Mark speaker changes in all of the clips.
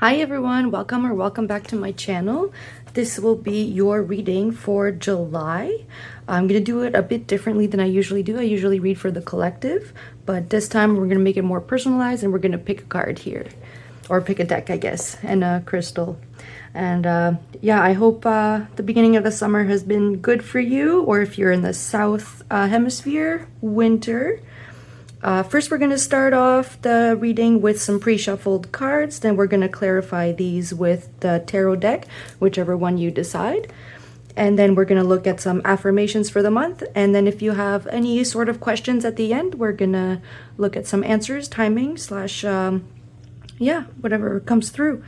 Speaker 1: Hi everyone, welcome back to my channel. This will be your reading for July. I'm going to do it a bit differently than I usually do. I usually read for the collective, but this time we're going to make it more personalized and we're going to pick a card here. Or pick a deck, I guess, and a crystal. And yeah, I hope the beginning of the summer has been good for you, or if you're in the south hemisphere, winter. First, we're going to start off the reading with some pre-shuffled cards. Then we're going to clarify these with the tarot deck, whichever one you decide. And then we're going to look at some affirmations for the month. And then if you have any sort of questions at the end, we're going to look at some answers, timing, slash, yeah, whatever comes through.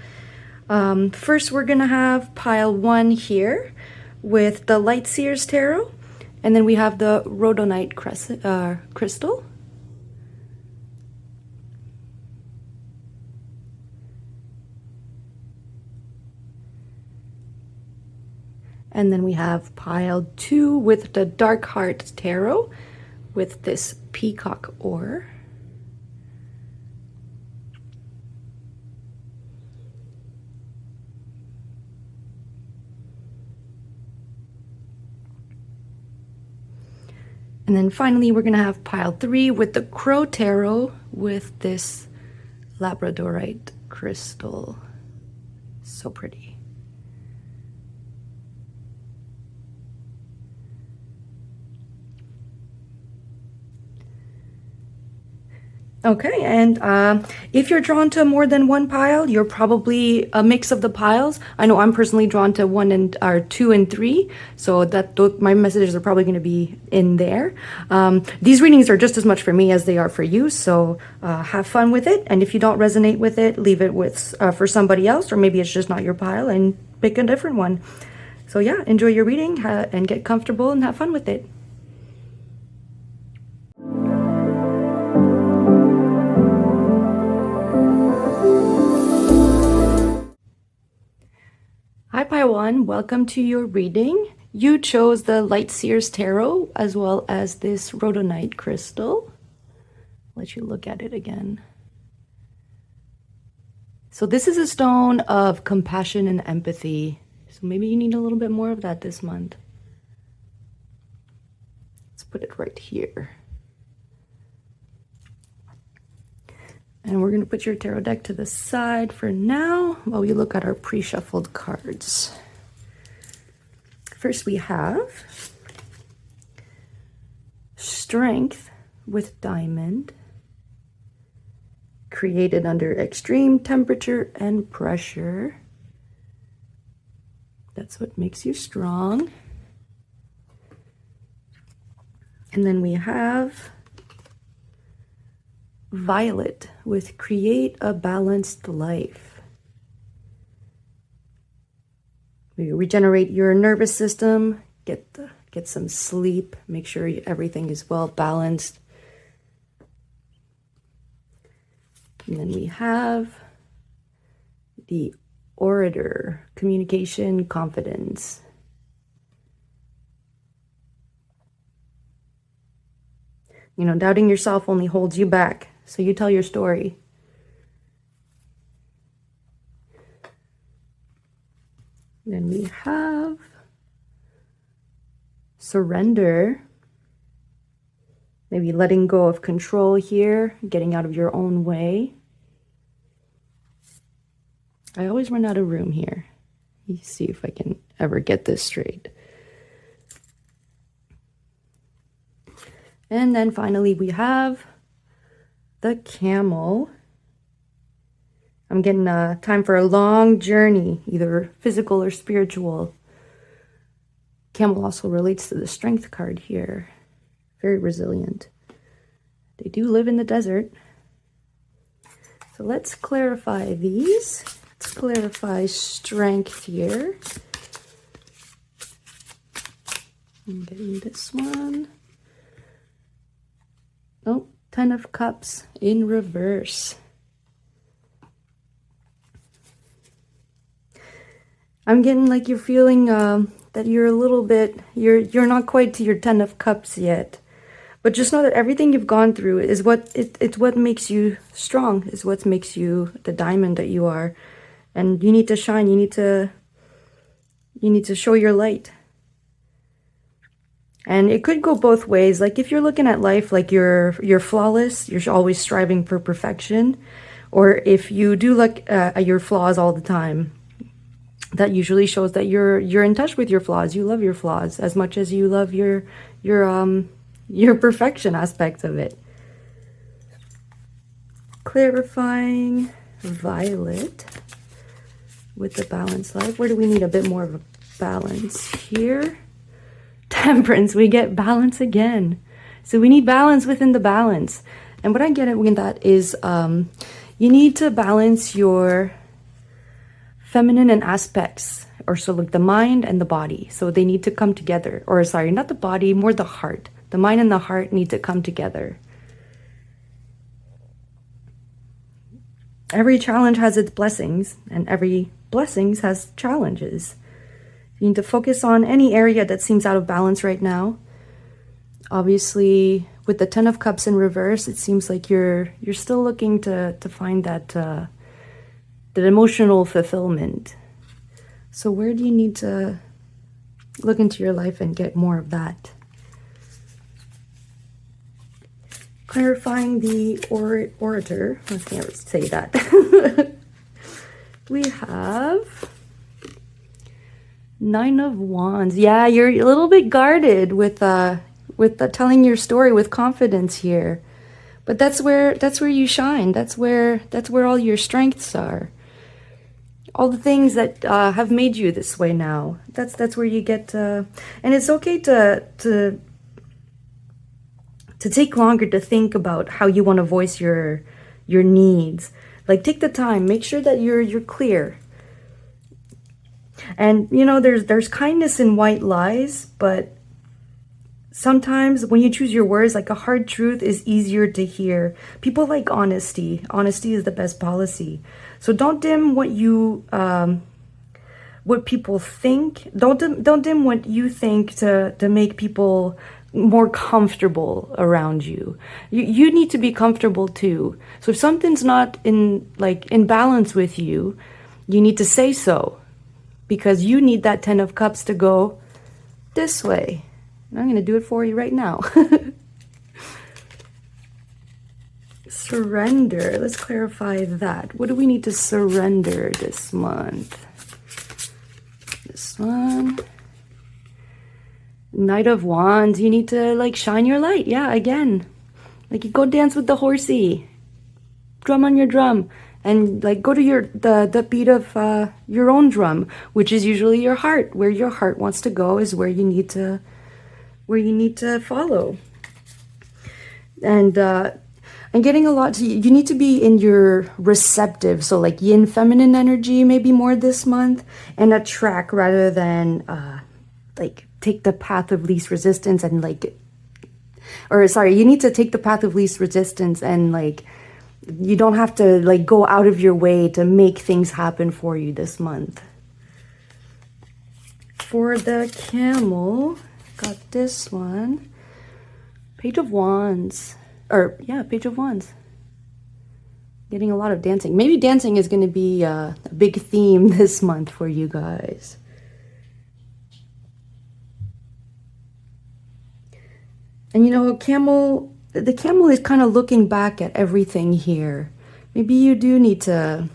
Speaker 1: First, we're going to have pile 1 here with the Light Seer's Tarot. And then we have the Rhodonite crystal. And then we have pile 2 with the Dark Heart Tarot with this peacock ore. And then finally, we're going to have pile 3 with the Crow Tarot with this Labradorite crystal. So pretty. Okay, and if you're drawn to more than one pile, you're probably a mix of the piles. I know I'm personally drawn to 2 and 3, so that my messages are probably going to be in there. These readings are just as much for me as they are for you, so have fun with it. And if you don't resonate with it, leave it with for somebody else, or maybe it's just not your pile, and pick a different one. So yeah, enjoy your reading and get comfortable and have fun with it. Hi Pile 1, welcome to your reading. You chose the Light Seer's Tarot as well as this Rhodonite crystal. Let you look at it again. So this is a stone of compassion and empathy. So maybe you need a little bit more of that this month. Let's put it right here. And we're going to put your tarot deck to the side for now while we look at our pre-shuffled cards. First we have Strength with Diamond, created under extreme temperature and pressure. That's what makes you strong. And then we have Violet with Create a Balanced Life. You regenerate your nervous system, get some sleep, make sure everything is well balanced. And then we have the Orator, Communication, Confidence. You know, doubting yourself only holds you back. So you tell your story. Then we have Surrender. Maybe letting go of control here, getting out of your own way. I always run out of room here. Let me see if I can ever get this straight. And then finally we have the Camel. I'm getting time for a long journey, either physical or spiritual. Camel also relates to the Strength card here. Very resilient. They do live in the desert. So let's clarify these. Let's clarify Strength here. I'm getting this one. Oh, 10 of Cups in reverse. I'm getting like you're feeling that you're a little bit, you're not quite to your 10 of Cups yet. But just know that everything you've gone through is it's what makes you strong, is what makes you the diamond that you are. And you need to shine. You need to show your light. And it could go both ways. Like if you're looking at life like you're flawless, you're always striving for perfection, or if you do look at your flaws all the time, that usually shows that you're in touch with your flaws. You love your flaws as much as you love your perfection aspect of it. Clarifying violet with the balanced life. Where do we need a bit more of a balance here? Temperance, we get balance again. So we need balance within the balance. And what I get with that is you need to balance your feminine and aspects, or so like the mind and the body. So they need to come together. Or sorry, not the body, more the heart. The mind and the heart need to come together. Every challenge has its blessings, and every blessings has challenges. You need to focus on any area that seems out of balance right now. Obviously, with the Ten of Cups in reverse, it seems like you're still looking to find that emotional fulfillment. So where do you need to look into your life and get more of that? Clarifying the orator. I can't say that. We have Nine of Wands. Yeah, you're a little bit guarded with telling your story with confidence here. But that's where you shine. That's where all your strengths are. All the things that have made you this way now. That's where you get and it's okay to take longer to think about how you want to voice your needs. Like take the time, make sure that you're clear. And you know, there's kindness in white lies, but sometimes when you choose your words, like a hard truth is easier to hear. People like honesty. Honesty is the best policy. So don't dim what you what people think. Don't dim what you think to make people more comfortable around you. You need to be comfortable too. So if something's not in balance with you, you need to say so, because you need that Ten of Cups to go this way. And I'm going to do it for you right now. Surrender. Let's clarify that. What do we need to surrender this month? This one. Knight of Wands. You need to shine your light. Yeah, again. You go dance with the horsey. Drum on your drum. And go to the beat of your own drum, which is usually your heart. Where your heart wants to go is where you need to follow. And I'm getting a lot. You need to be in your receptive. So yin feminine energy maybe more this month, and attract rather than take the path of least resistance and you need to take the path of least resistance, and you don't have to go out of your way to make things happen for you this month. For the camel, got this one. Page of Wands. Page of Wands. Getting a lot of dancing. Maybe dancing is going to be a big theme this month for you guys. And you know, the camel is kind of looking back at everything here. Maybe you do need to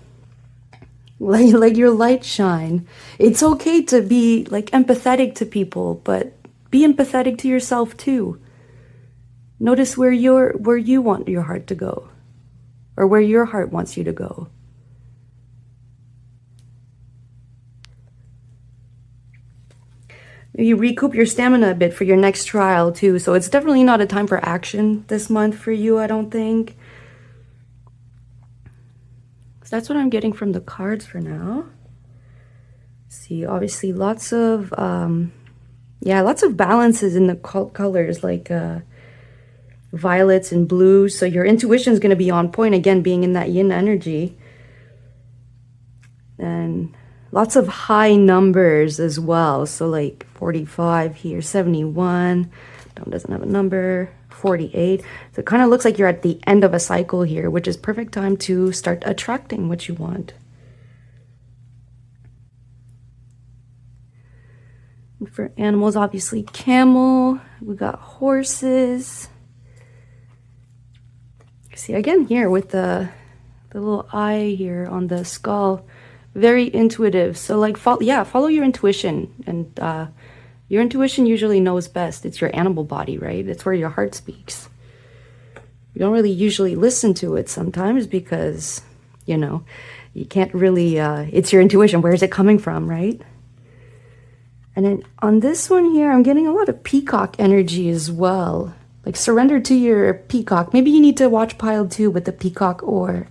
Speaker 1: let your light shine. It's okay to be empathetic to people, but be empathetic to yourself too. Notice where you want your heart to go, or where your heart wants you to go. You recoup your stamina a bit for your next trial too. So it's definitely not a time for action this month for you, I don't think. So that's what I'm getting from the cards for now. See, obviously lots of balances in the colors, violets and blues. So your intuition is going to be on point again, being in that yin energy. And lots of high numbers as well. So 45 here, 71, doesn't have a number, 48. So it kind of looks like you're at the end of a cycle here, which is perfect time to start attracting what you want. And for animals, obviously camel. We got horses. See, again here with the little eye here on the skull, very intuitive. So like, follow your intuition. And your intuition usually knows best. It's your animal body, right? It's where your heart speaks. You don't really usually listen to it sometimes because, you know, you can't really, it's your intuition. Where is it coming from, right? And then on this one here, I'm getting a lot of peacock energy as well. Like surrender to your peacock. Maybe you need to watch pile 2 with the peacock ore.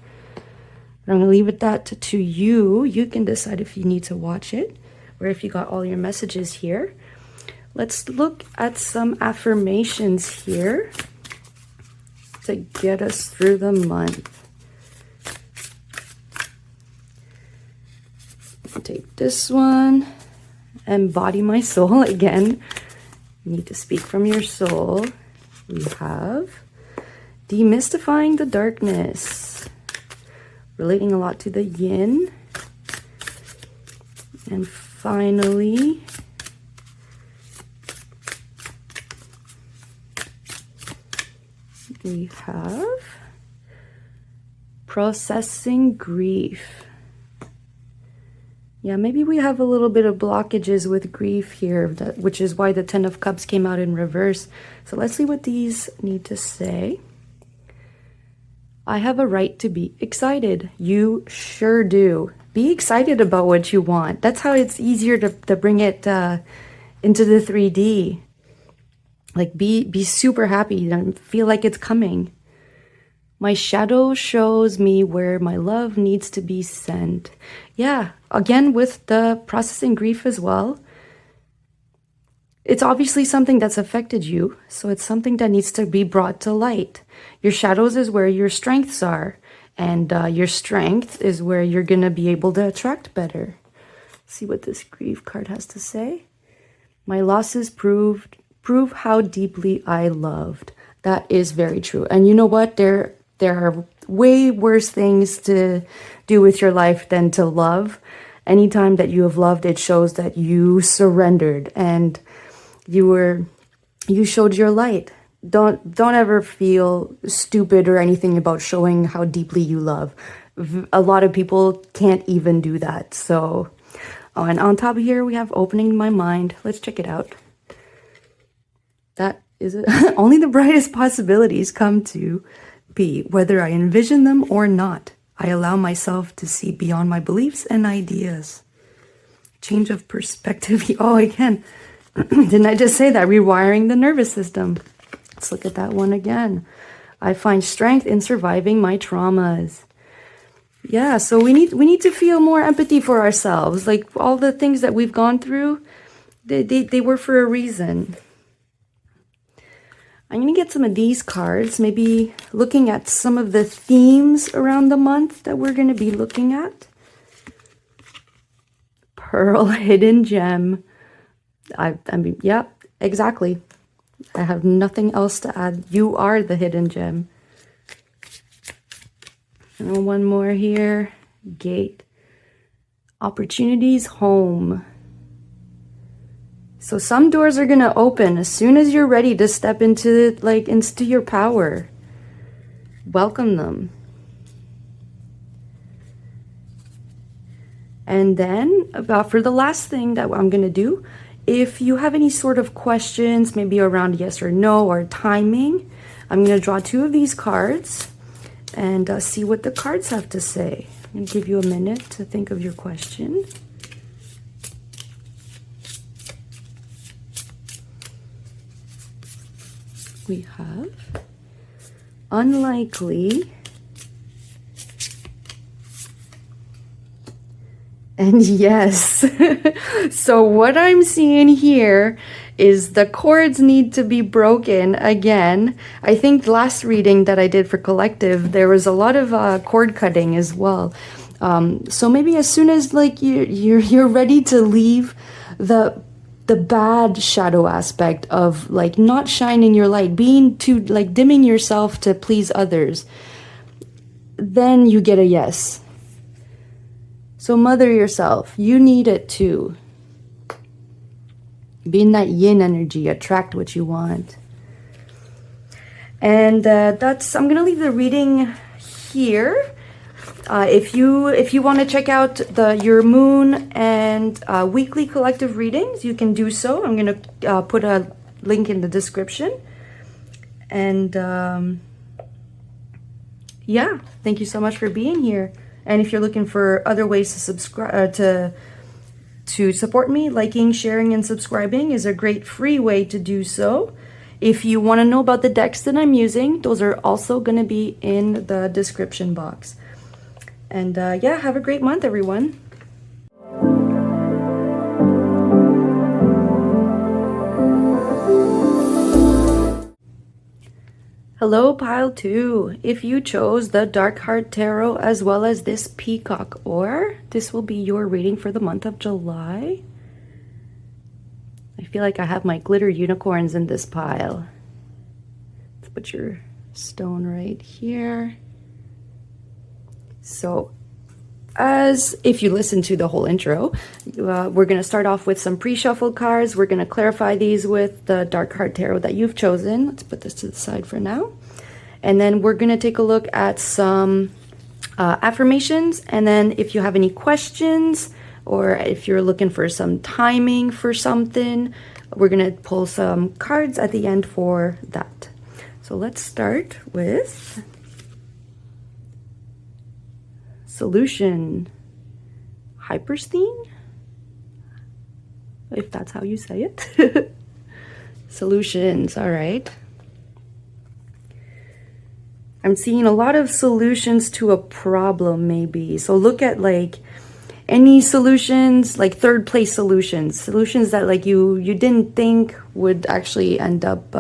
Speaker 1: But I'm going to leave it that to you. You can decide if you need to watch it or if you got all your messages here. Let's look at some affirmations here to get us through the month. I'll take this one. Embody my soul. Again, you need to speak from your soul. We have demystifying the darkness, relating a lot to the yin. And finally, we have processing grief. Yeah, maybe we have a little bit of blockages with grief here, which is why the 10 of Cups came out in reverse. So let's see what these need to say. I have a right to be excited. You sure do. Be excited about what you want. That's how it's easier to bring it into the 3D. Like be super happy and feel like it's coming. My shadow shows me where my love needs to be sent. Yeah, again, with the processing grief as well. It's obviously something that's affected you, so it's something that needs to be brought to light. Your shadows is where your strengths are, and your strength is where you're going to be able to attract better. Let's see what this grief card has to say. My losses prove how deeply I loved. That is very true. And you know what? There are way worse things to do with your life than to love. Anytime that you have loved, it shows that you surrendered and you showed your light. Don't ever feel stupid or anything about showing how deeply you love. A lot of people can't even do that. So, and on top of here, we have opening my mind. Let's check it out. That is it. Only the brightest possibilities come to be, whether I envision them or not. I allow myself to see beyond my beliefs and ideas. Change of perspective. Oh, again. Didn't I just say that? Rewiring the nervous system. Let's look at that one again. I find strength in surviving my traumas. Yeah, so we need to feel more empathy for ourselves. Like all the things that we've gone through, they were for a reason. I'm going to get some of these cards, maybe looking at some of the themes around the month that we're going to be looking at. Pearl, hidden gem. I mean, yeah, exactly. I have nothing else to add. You are the hidden gem. And one more here. Gate. Opportunities, home. So some doors are going to open as soon as you're ready to step into your power. Welcome them. And then for the last thing that I'm going to do, if you have any sort of questions, maybe around yes or no or timing, I'm going to draw 2 of these cards and see what the cards have to say. I'm going to give you a minute to think of your question. We have unlikely and yes. So what I'm seeing here is the cords need to be broken again. I think last reading that I did for collective, there was a lot of cord cutting as well. So maybe as soon as you're ready to leave the bad shadow aspect of not shining your light, being too dimming yourself to please others, then you get a yes. So mother yourself, you need it too. Be in that yin energy, attract what you want. And I'm gonna leave the reading here. If you want to check out your moon and weekly collective readings, you can do so. I'm gonna put a link in the description. And yeah, thank you so much for being here. And if you're looking for other ways to subscribe to support me, liking, sharing, and subscribing is a great free way to do so. If you want to know about the decks that I'm using, those are also going to be in the description box. And yeah, have a great month, everyone. Hello, Pile 2. If you chose the Dark Heart Tarot as well as this Peacock Ore, this will be your reading for the month of July. I feel like I have my glitter unicorns in this pile. Let's put your stone right here. So, if you listen to the whole intro, we're going to start off with some pre-shuffled cards. We're going to clarify these with the Dark Heart Tarot that you've chosen. Let's put this to the side for now. And then we're going to take a look at some affirmations. And then if you have any questions, or if you're looking for some timing for something, we're going to pull some cards at the end for that. So let's start with Solution. Hypersthene, if that's how you say it. Solutions, all right. I'm seeing a lot of solutions to a problem, maybe. So look at like any solutions, like third place solutions that like you didn't think would actually end up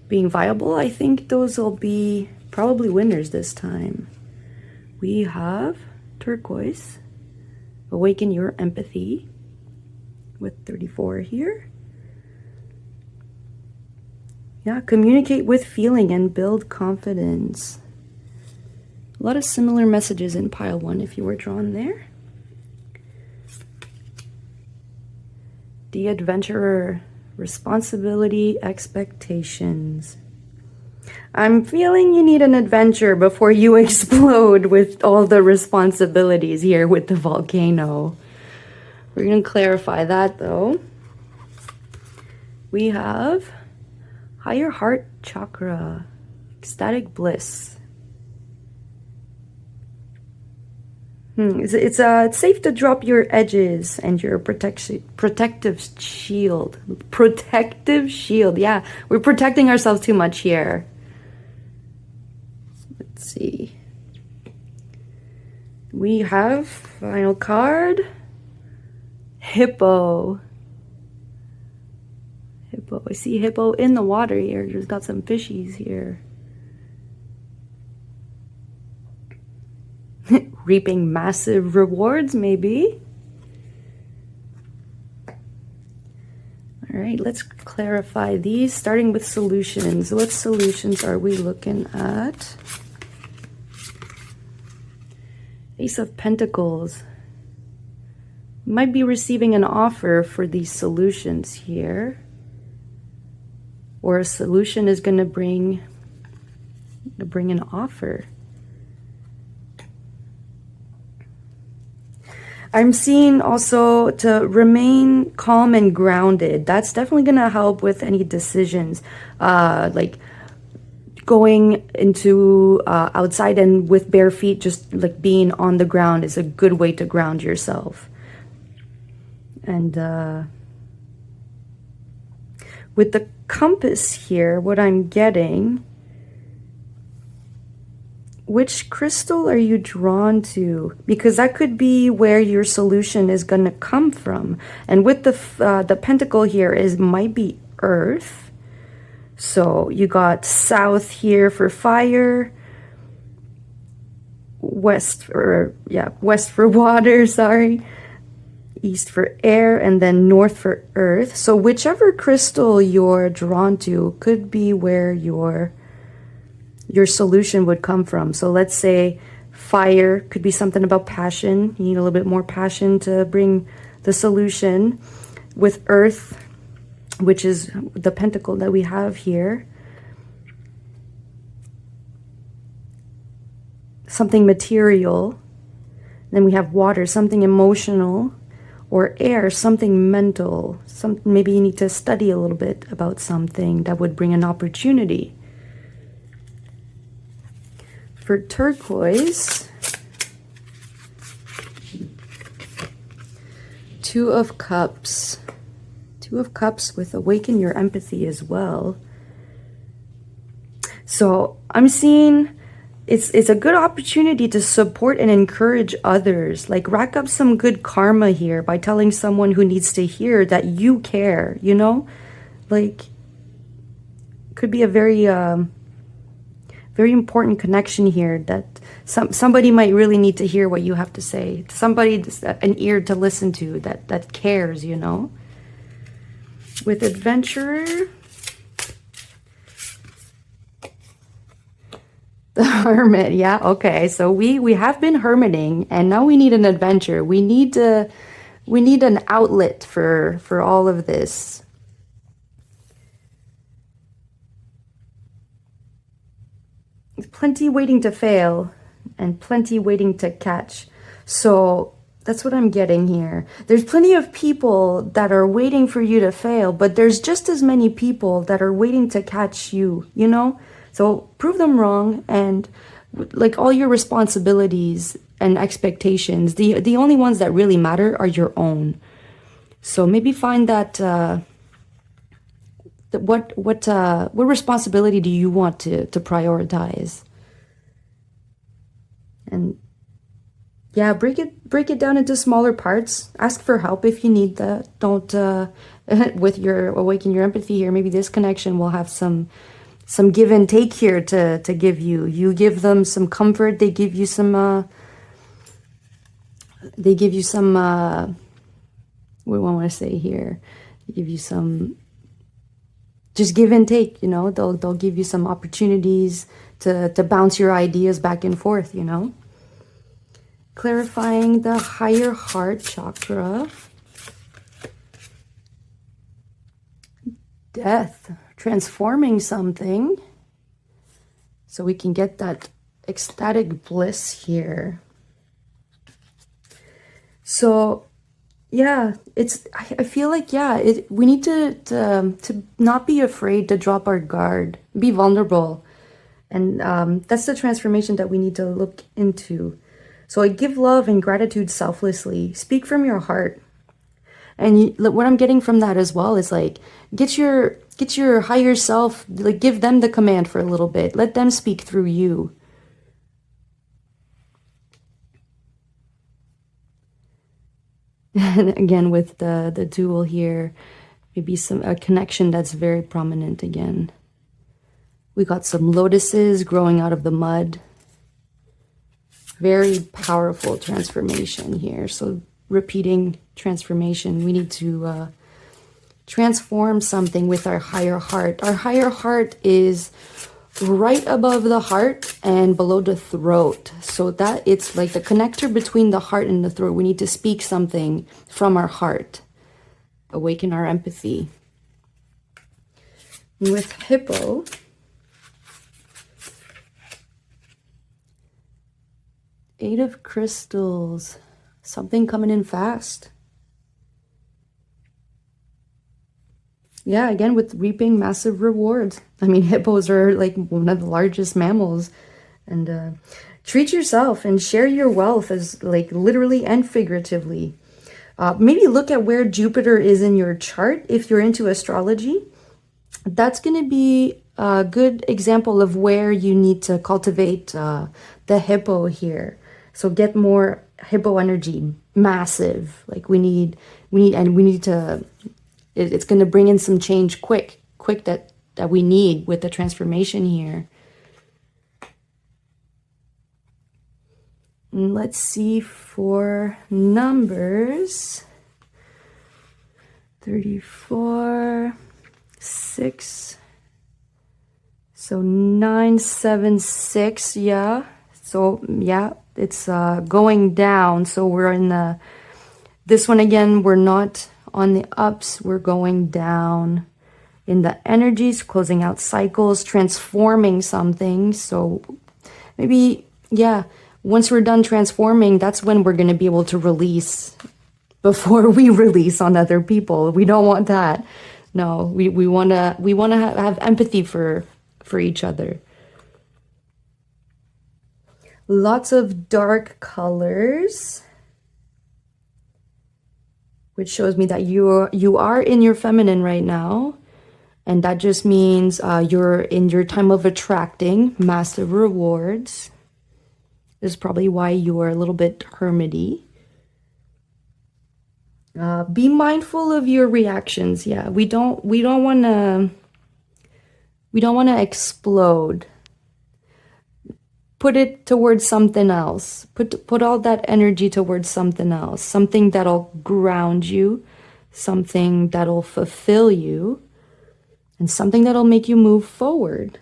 Speaker 1: being viable. I think those will be probably winners this time. We have Turquoise, Awaken Your Empathy, with 34 here. Yeah, communicate with feeling and build confidence. A lot of similar messages in pile 1 if you were drawn there. The Adventurer, responsibility, expectations. I'm feeling you need an adventure before you explode with all the responsibilities here with the volcano. We're going to clarify that though. We have Higher Heart Chakra, Ecstatic Bliss. It's safe to drop your edges and your protective shield. Protective shield, yeah. We're protecting ourselves too much here. Let's see. We have final card, Hippo. Hippo. I see hippo in the water here. Just got some fishies here. Reaping massive rewards, maybe. All right, let's clarify these, starting with solutions. What solutions are we looking at? Ace of Pentacles. Might be receiving an offer for these solutions here. Or a solution is going to bring an offer. I'm seeing also to remain calm and grounded. That's definitely going to help with any decisions. Like going into outside and with bare feet, just like being on the ground is a good way to ground yourself. And with the compass here, what I'm getting, which crystal are you drawn to? Because that could be where your solution is going to come from. And with the pentacle here might be earth. So you got south here for fire, west for water, sorry, east for air, and then north for earth. So whichever crystal you're drawn to could be where your solution would come from. So let's say fire could be something about passion. You need a little bit more passion to bring the solution. With earth, which is the pentacle that we have here. Something material. Then we have water, something emotional, or air, something mental. Maybe you need to study a little bit about something that would bring an opportunity. For turquoise, Two of Cups. Two of Cups with awaken your empathy as well. So I'm seeing it's a good opportunity to support and encourage others. Like rack up some good karma here by telling someone who needs to hear that you care, you know? Like, could be a very very important connection here that somebody might really need to hear what you have to say. Somebody, an ear to listen to that cares, you know? With Adventurer, the Hermit. Yeah, okay. So we have been hermiting and now we need an adventure. We need an outlet for all of this. Plenty waiting to fail and plenty waiting to catch. So that's what I'm getting here. There's plenty of people that are waiting for you to fail, but there's just as many people that are waiting to catch you, you know? So prove them wrong, and like all your responsibilities and expectations, the only ones that really matter are your own. So maybe find that what responsibility do you want to prioritize? And yeah, break it down into smaller parts. Ask for help if you need that. Don't with your awaken your empathy here, maybe this connection will have some give and take here to give you. You give them some comfort, they give you some what do I want to say here? They give you some just give and take, you know. They'll give you some opportunities to bounce your ideas back and forth, you know. Clarifying the higher heart chakra. Death, transforming something so we can get that ecstatic bliss here. So yeah, I feel like, yeah, we need to not be afraid to drop our guard, be vulnerable. And that's the transformation that we need to look into. So I give love and gratitude selflessly. Speak from your heart. And what I'm getting from that as well is like, get your higher self, like give them the command for a little bit. Let them speak through you. And again, with the dual here, maybe a connection that's very prominent again. We got some lotuses growing out of the mud. Very powerful transformation here. So repeating transformation, we need to transform something with our higher heart. Our higher heart is right above the heart and below the throat, so that it's like the connector between the heart and the throat. We need to speak something from our heart, awaken our empathy. And with Hippo, Eight of Crystals, something coming in fast. Yeah, again, with reaping massive rewards. I mean, hippos are like one of the largest mammals. And treat yourself and share your wealth, as like literally and figuratively. Maybe look at where Jupiter is in your chart if you're into astrology. That's going to be a good example of where you need to cultivate the hippo here. So get more hippo energy, massive. Like we need to, it's going to bring in some change quick that we need with the transformation here. And let's see for numbers. 34, 6. So 976, yeah. So yeah, it's going down. So we're in this one again, we're not on the ups, we're going down in the energies, closing out cycles, transforming something. So maybe, yeah, once we're done transforming, that's when we're going to be able to release before we release on other people. We don't want that. No, we want to have empathy for each other. Lots of dark colors, which shows me that you are in your feminine right now. And that just means you're in your time of attracting massive rewards. This is probably why you are a little bit hermity. Be mindful of your reactions. Yeah, we don't want to explode. Put it towards something else. Put all that energy towards something else. Something that'll ground you, something that'll fulfill you, and something that'll make you move forward.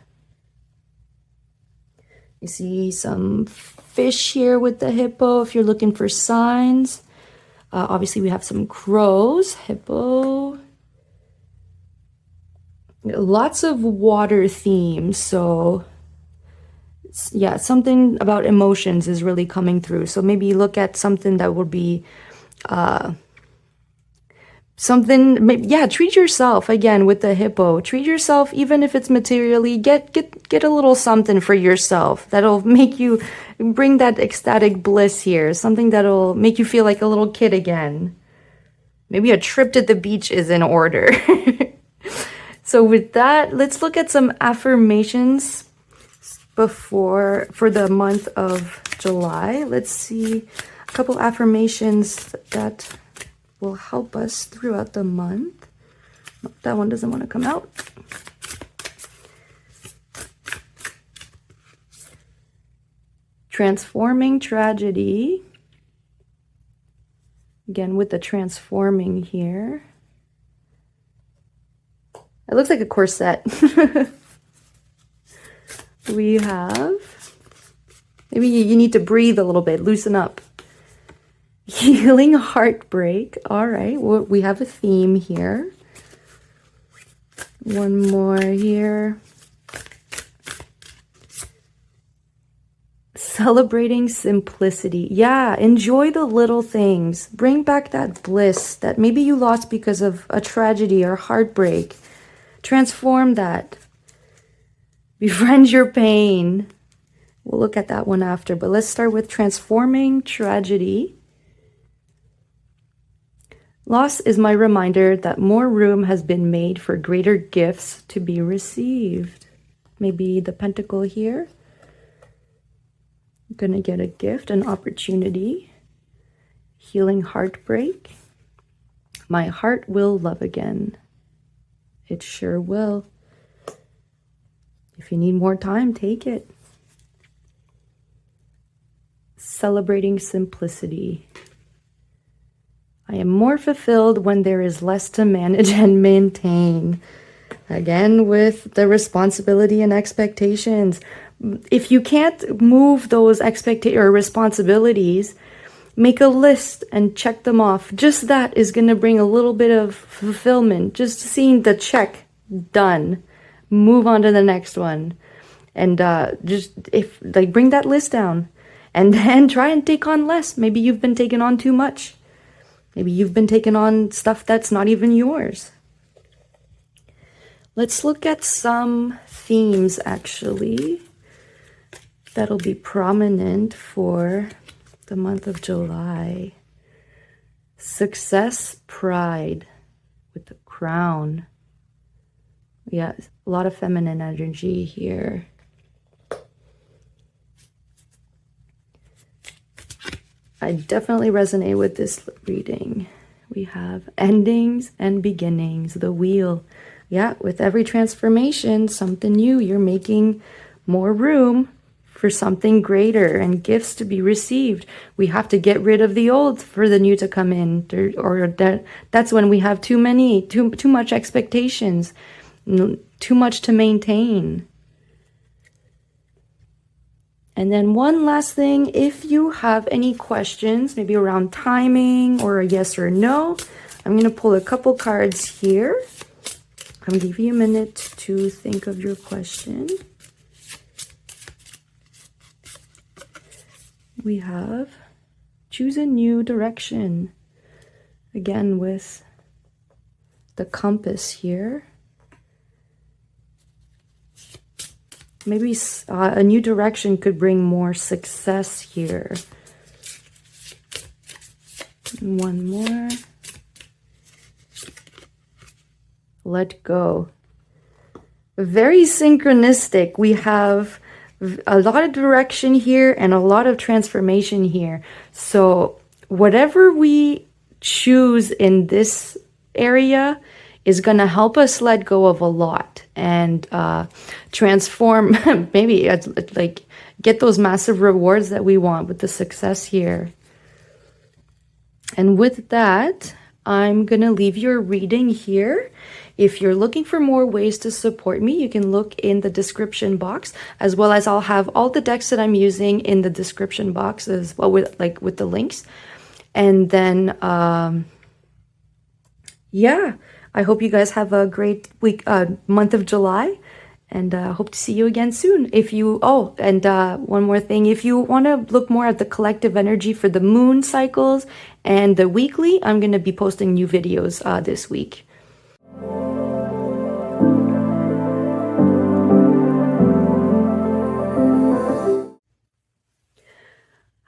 Speaker 1: You see some fish here with the hippo if you're looking for signs. Obviously, we have some crows, hippo. Lots of water themes. So, yeah, something about emotions is really coming through. So maybe look at something that would be treat yourself again with the hippo. Treat yourself, even if it's materially. Get a little something for yourself that'll make you bring that ecstatic bliss here. Something that'll make you feel like a little kid again. Maybe a trip to the beach is in order. So with that, let's look at some affirmations for the month of July. Let's see a couple affirmations that will help us throughout the month. Oh, that one doesn't want to come out. Transforming tragedy. Again, with the transforming here. It looks like a corset. We have, maybe you need to breathe a little bit, loosen up. Healing heartbreak. All right, well, we have a theme here. One more here. Celebrating simplicity. Yeah, enjoy the little things. Bring back that bliss that maybe you lost because of a tragedy or heartbreak. Transform that. Befriend your pain. We'll look at that one after, but let's start with transforming tragedy. Loss is my reminder that more room has been made for greater gifts to be received. Maybe the pentacle here. I'm gonna get a gift, an opportunity. Healing heartbreak. My heart will love again. It sure will. If you need more time, take it. Celebrating simplicity. I am more fulfilled when there is less to manage and maintain. Again, with the responsibility and expectations. If you can't move those expectations or responsibilities, make a list and check them off. Just that is going to bring a little bit of fulfillment. Just seeing the check done. Move on to the next one. And bring that list down. And then try and take on less. Maybe you've been taking on too much. Maybe you've been taking on stuff that's not even yours. Let's look at some themes, actually, that'll be prominent for the month of July. Success, pride, with the crown. Yeah, a lot of feminine energy here. I definitely resonate with this reading. We have endings and beginnings, the wheel. Yeah, with every transformation, something new, you're making more room for something greater and gifts to be received. We have to get rid of the old for the new to come in, that's when we have too much expectations, too much to maintain. And then one last thing, if you have any questions, maybe around timing or a yes or no, I'm going to pull a couple cards here. I'm going to give you a minute to think of your question. We have choose a new direction. Again, with the compass here. Maybe a new direction could bring more success here. And one more. Let go. Very synchronistic. We have a lot of direction here and a lot of transformation here. So whatever we choose in this area is going to help us let go of a lot and transform, maybe like get those massive rewards that we want with the success here. And with that, I'm going to leave your reading here. If you're looking for more ways to support me, you can look in the description box, as well as I'll have all the decks that I'm using in the description box as well, with the links. And then, yeah, I hope you guys have a great week, month of July, and hope to see you again soon. If you, one more thing, if you want to look more at the collective energy for the moon cycles and the weekly, I'm going to be posting new videos this week.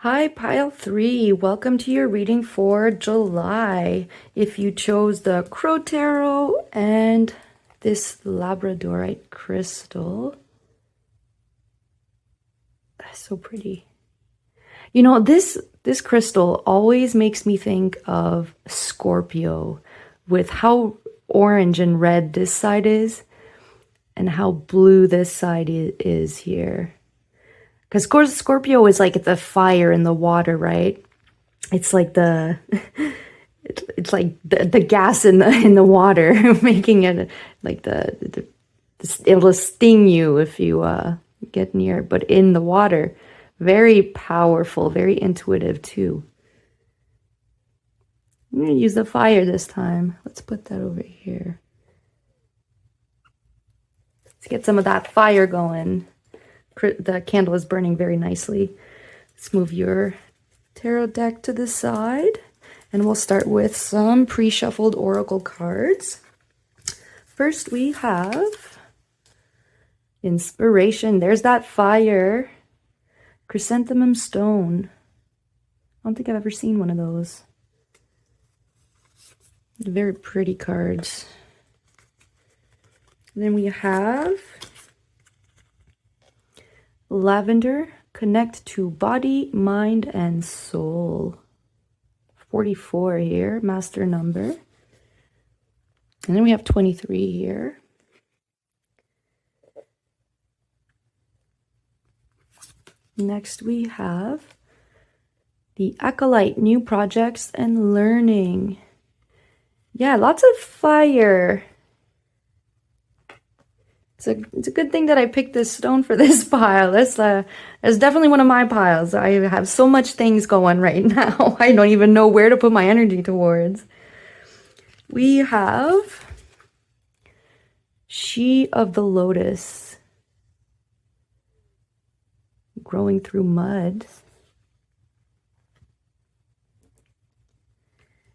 Speaker 1: Hi, pile 3. Welcome to your reading for July. If you chose the Crow Tarot and this Labradorite crystal, that's so pretty. You know, this crystal always makes me think of Scorpio, with how orange and red this side is and how blue this side is here. Because of course Scorpio is like the fire in the water, right? It's like the it's like the gas in the water, making it like it'll sting you if you get near. But in the water, very powerful, very intuitive too. I'm gonna use the fire this time. Let's put that over here. Let's get some of that fire going. The candle is burning very nicely. Let's move your tarot deck to the side, and we'll start with some pre-shuffled oracle cards. First, we have inspiration. There's that fire. Chrysanthemum stone. I don't think I've ever seen one of those. Very pretty cards. And then we have lavender, connect to body, mind, and soul. 44 here, master number. And then we have 23 here. Next we have the acolyte, new projects and learning. Yeah, lots of fire. It's a good thing that I picked this stone for this pile. That's definitely one of my piles. I have so much things going right now. I don't even know where to put my energy towards. We have She of the Lotus, growing through mud.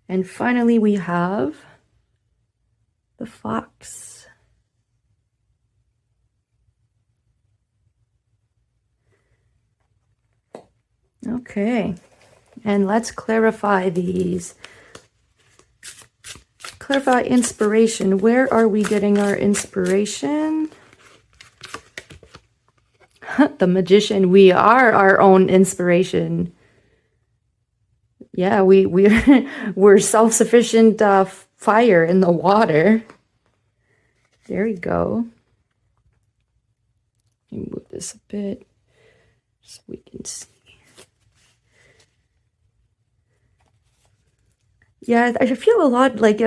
Speaker 1: And finally we have the Fox. Okay, and let's clarify these. Clarify inspiration. Where are we getting our inspiration? The Magician. We are our own inspiration. Yeah, we're self-sufficient fire in the water. There we go. Let me move this a bit so we can see. Yeah, I feel a lot like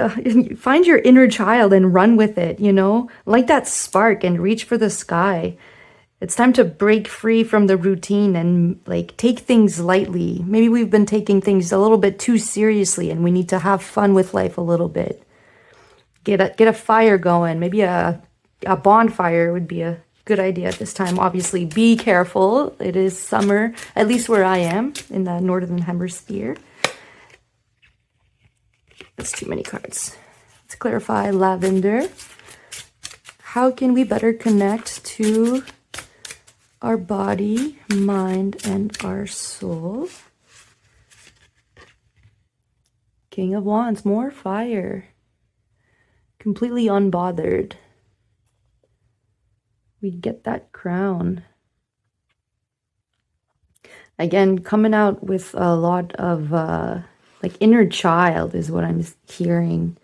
Speaker 1: find your inner child and run with it, you know? Like that spark and reach for the sky. It's time to break free from the routine and like take things lightly. Maybe we've been taking things a little bit too seriously and we need to have fun with life a little bit. Get a fire going. Maybe a bonfire would be a good idea at this time. Obviously, be careful. It is summer, at least where I am in the northern hemisphere. That's too many cards. Let's clarify lavender. How can we better connect to our body, mind, and our soul? King of Wands, more fire. Completely unbothered. We get that crown. Again, coming out with a lot of like inner child is what I'm hearing.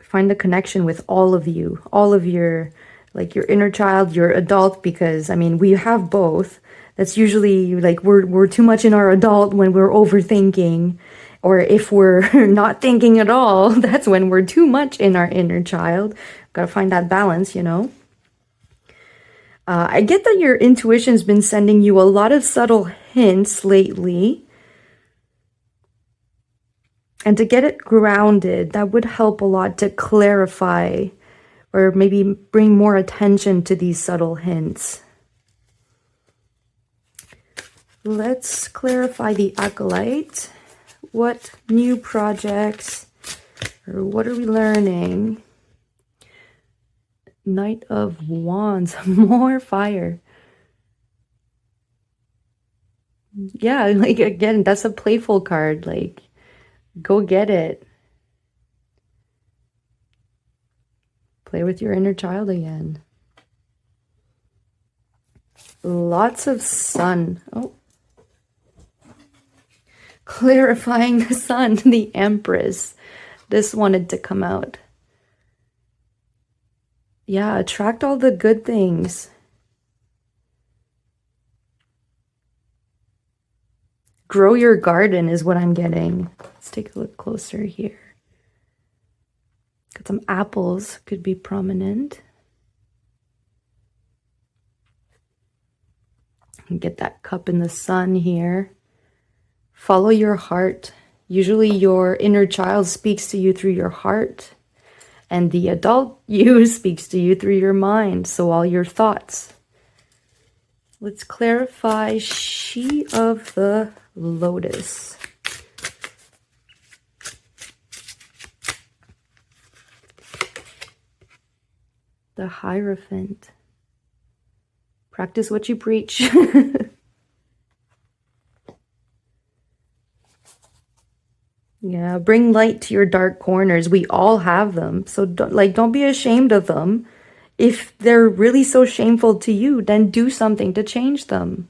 Speaker 1: Find the connection with all of you, all of your, like your inner child, your adult, because I mean, we have both. That's usually like we're too much in our adult when we're overthinking, or if we're not thinking at all, that's when we're too much in our inner child. Gotta find that balance, you know. I get that your intuition's been sending you a lot of subtle hints lately. And to get it grounded, that would help a lot to clarify or maybe bring more attention to these subtle hints. Let's clarify the Acolyte. What new projects or what are we learning? Knight of Wands, more fire. Yeah, like again, that's a playful card. Like, go get it. Play with your inner child again. Lots of sun. Oh. Clarifying the sun, the Empress. This wanted to come out. Yeah, attract all the good things. Grow your garden is what I'm getting. Let's take a look closer here. Got some apples, could be prominent. And get that cup in the sun here. Follow your heart. Usually your inner child speaks to you through your heart, and the adult you speaks to you through your mind, so all your thoughts. Let's clarify She of the Lotus. The Hierophant. Practice what you preach. Yeah, bring light to your dark corners. We all have them. So don't be ashamed of them. If they're really so shameful to you, then do something to change them.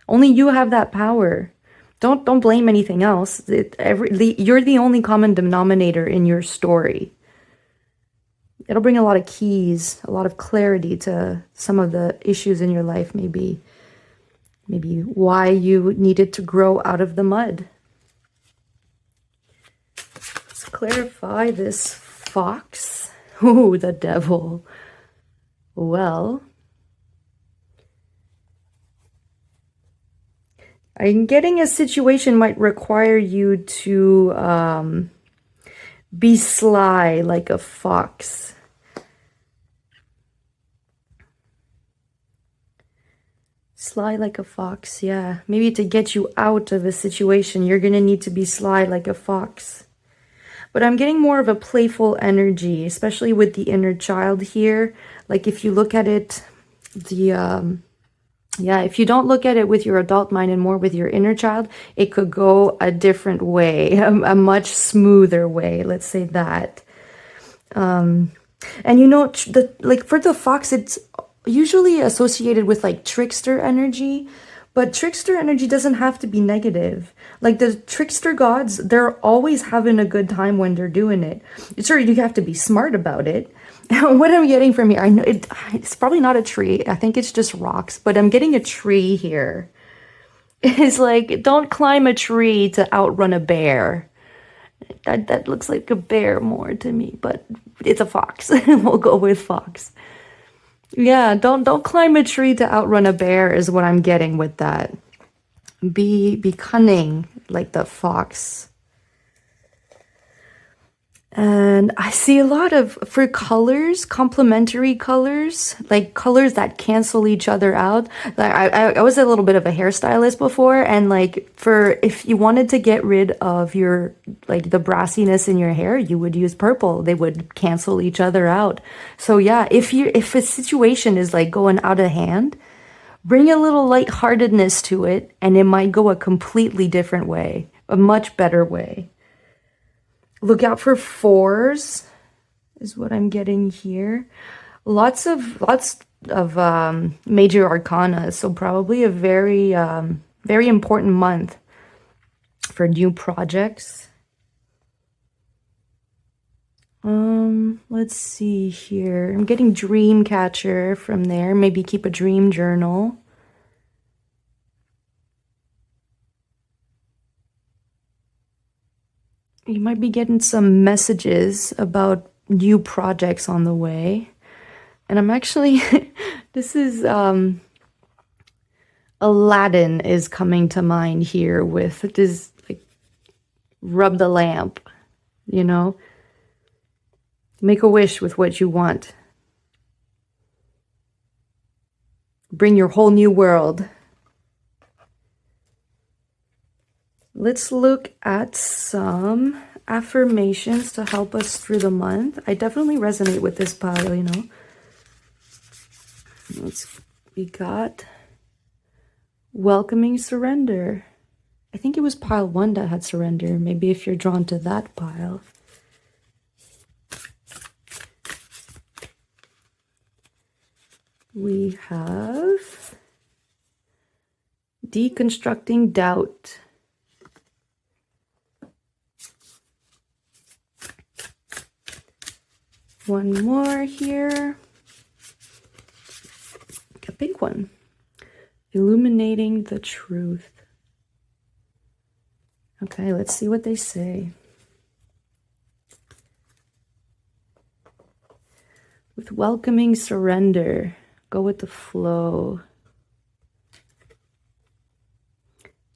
Speaker 1: Only you have that power. Don't blame anything else. You're the only common denominator in your story. It'll bring a lot of keys, a lot of clarity to some of the issues in your life, maybe why you needed to grow out of the mud. Let's clarify this fox. Ooh, the devil. Well, I'm getting a situation might require you to be sly like a fox. Sly like a fox, yeah. Maybe to get you out of a situation, you're going to need to be sly like a fox. But I'm getting more of a playful energy, especially with the inner child here. Like if you look at it, if you don't look at it with your adult mind and more with your inner child, it could go a different way, a much smoother way, let's say that. And you know, like for the fox, it's usually associated with like trickster energy, but trickster energy doesn't have to be negative. Like the trickster gods, they're always having a good time when they're doing it. Sure, you have to be smart about it. What I'm getting from here, I know it's probably not a tree. I think it's just rocks, but I'm getting a tree here. It's like, don't climb a tree to outrun a bear. That looks like a bear more to me, but it's a fox. We'll go with fox. Yeah, don't climb a tree to outrun a bear is what I'm getting with that. Be cunning like the fox. And I see a lot of, for colors, complementary colors, like colors that cancel each other out. Like I was a little bit of a hairstylist before, and like for, if you wanted to get rid of your, like the brassiness in your hair, you would use purple. They would cancel each other out. So yeah, if a situation is like going out of hand, bring a little lightheartedness to it, and it might go a completely different way, a much better way. Look out for fours is what I'm getting here. Lots of major arcana, so probably a very very important month for new projects. Let's see here. I'm getting dream catcher from there. Maybe keep a dream journal. You might be getting some messages about new projects on the way. And I'm actually, this is, Aladdin is coming to mind here with this, like, rub the lamp, you know? Make a wish with what you want. Bring your whole new world. Let's look at some affirmations to help us through the month. I definitely resonate with this pile, you know. We got welcoming surrender. I think it was pile 1 that had surrender. Maybe if you're drawn to that pile. We have deconstructing doubt. One more here. A big one. Illuminating the truth. Okay, let's see what they say. With welcoming surrender, go with the flow.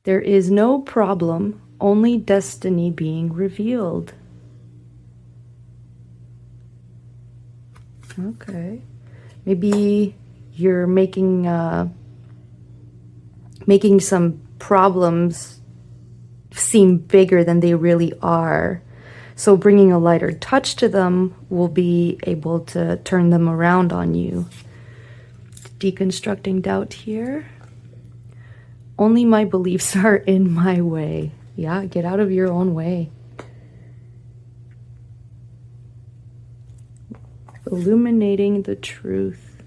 Speaker 1: There is no problem, only destiny being revealed. Okay. Maybe you're making some problems seem bigger than they really are. So bringing a lighter touch to them will be able to turn them around on you. Deconstructing doubt here. Only my beliefs are in my way. Yeah, get out of your own way. Illuminating the truth.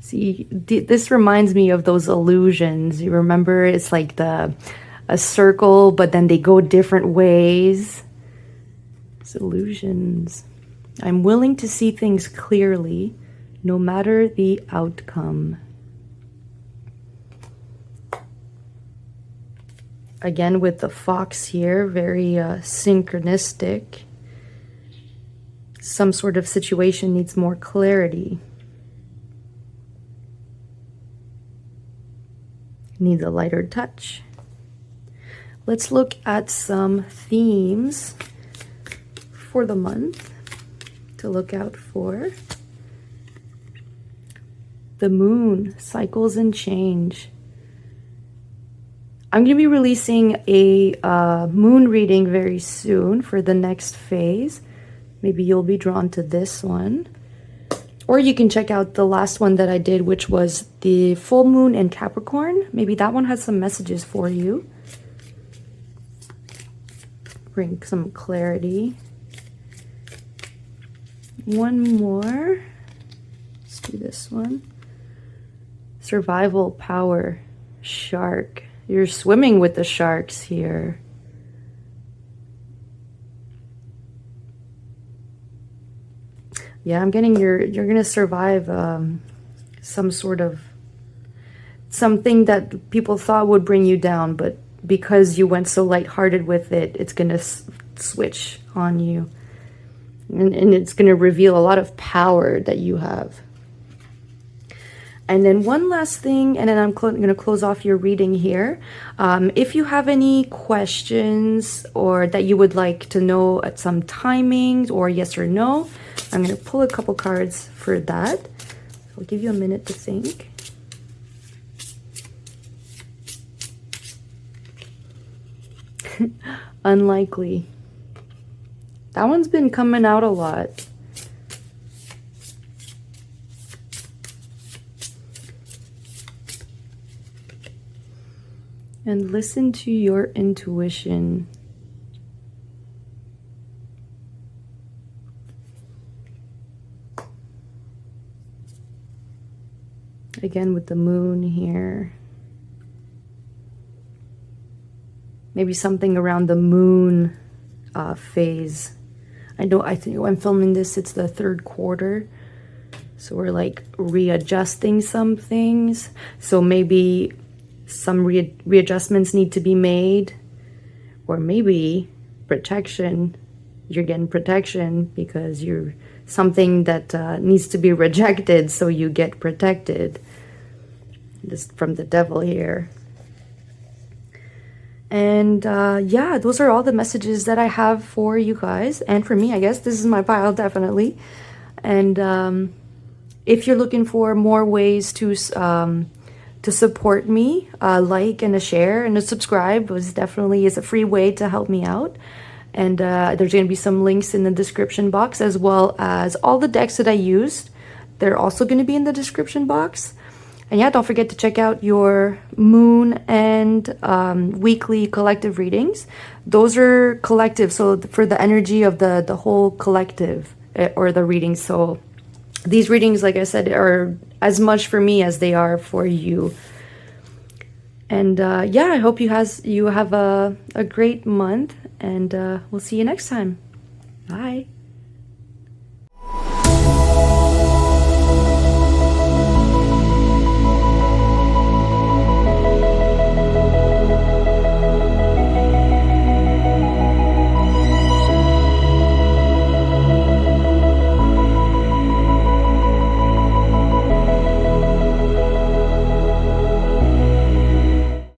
Speaker 1: See, this reminds me of those illusions. You remember, it's like a circle, but then they go different ways. It's illusions. I'm willing to see things clearly, no matter the outcome. Again, with the fox here, very synchronistic. Some sort of situation needs more clarity. Needs a lighter touch. Let's look at some themes for the month to look out for. The moon, cycles and change. I'm going to be releasing a moon reading very soon for the next phase. Maybe you'll be drawn to this one. Or you can check out the last one that I did, which was the full moon in Capricorn. Maybe that one has some messages for you. Bring some clarity. One more. Let's do this one. Survival power. Shark. You're swimming with the sharks here. Yeah, I'm getting you're gonna survive some sort of something that people thought would bring you down, but because you went so lighthearted with it, it's gonna switch on you, and it's gonna reveal a lot of power that you have. And then one last thing, and then I'm going to close off your reading here. If you have any questions or that you would like to know at some timings or yes or no, I'm going to pull a couple cards for that. I'll give you a minute to think. Unlikely. That one's been coming out a lot. And listen to your intuition. Again with the moon here. Maybe something around the moon phase. I think I'm filming this, it's the 3rd quarter. So we're like readjusting some things. So maybe some readjustments need to be made, or maybe protection. You're getting protection because you're something that needs to be rejected, so you get protected. This from the devil here. And yeah, those are all the messages that I have for you guys, and for me, I guess. This is my pile, definitely. And if you're looking for more ways to support me, like and a share and a subscribe is a free way to help me out. And there's going to be some links in the description box, as well as all the decks that I used. They're also going to be in the description box. And yeah, don't forget to check out your moon and weekly collective readings. Those are collective, so for the energy of the whole collective, or the readings. So these readings, like I said, are as much for me as they are for you. And yeah, I hope you have a great month, and we'll see you next time. Bye.